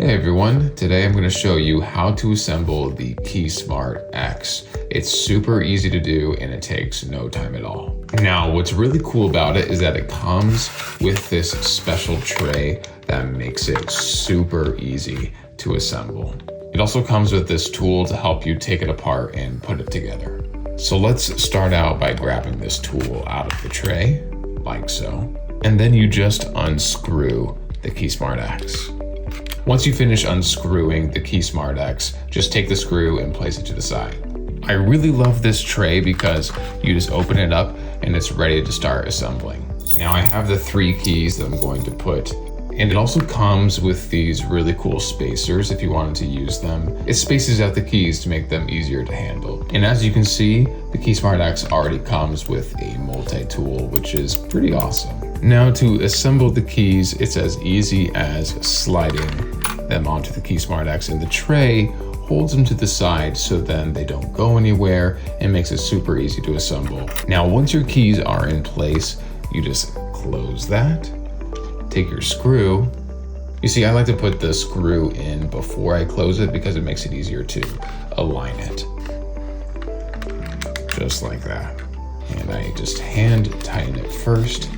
Hey everyone, today I'm going to show you how to assemble the KeySmart X. It's super easy to do and it takes no time at all. Now, what's really cool about it is that it comes with this special tray that makes it super easy to assemble. It also comes with this tool to help you take it apart and put it together. So let's start out by grabbing this tool out of the tray, like so. And then you just unscrew the KeySmart X. Once you finish unscrewing the KeySmart X, just take the screw and place it to the side. I really love this tray because you just open it up and it's ready to start assembling. Now I have the 3 keys that I'm going to put, and it also comes with these really cool spacers if you wanted to use them. It spaces out the keys to make them easier to handle. And as you can see, the KeySmart X already comes with a multi-tool, which is pretty awesome. Now to assemble the keys, it's as easy as sliding them onto the KeySmart X, and the tray holds them to the side so then they don't go anywhere and makes it super easy to assemble. Now once your keys are in place, you just close that, take your screw. You see, I like to put the screw in before I close it because it makes it easier to align it. Just like that. And I just hand tighten it first.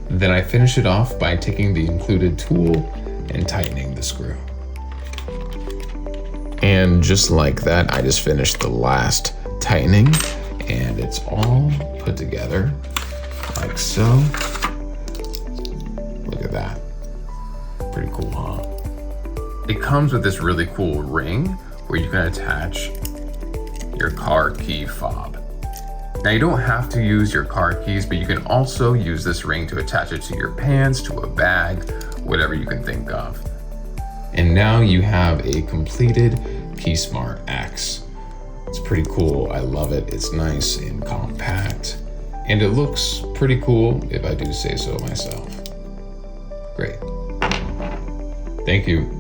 Then I finish it off by taking the included tool and tightening the screw. And just like that, I just finished the last tightening and it's all put together like so. Look at that. Pretty cool, huh? It comes with this really cool ring where you can attach your car key fob. Now you don't have to use your car keys, but you can also use this ring to attach it to your pants, to a bag, whatever you can think of. And now you have a completed KeySmart X. It's pretty cool. I love it. It's nice and compact. And it looks pretty cool, if I do say so myself. Great. Thank you.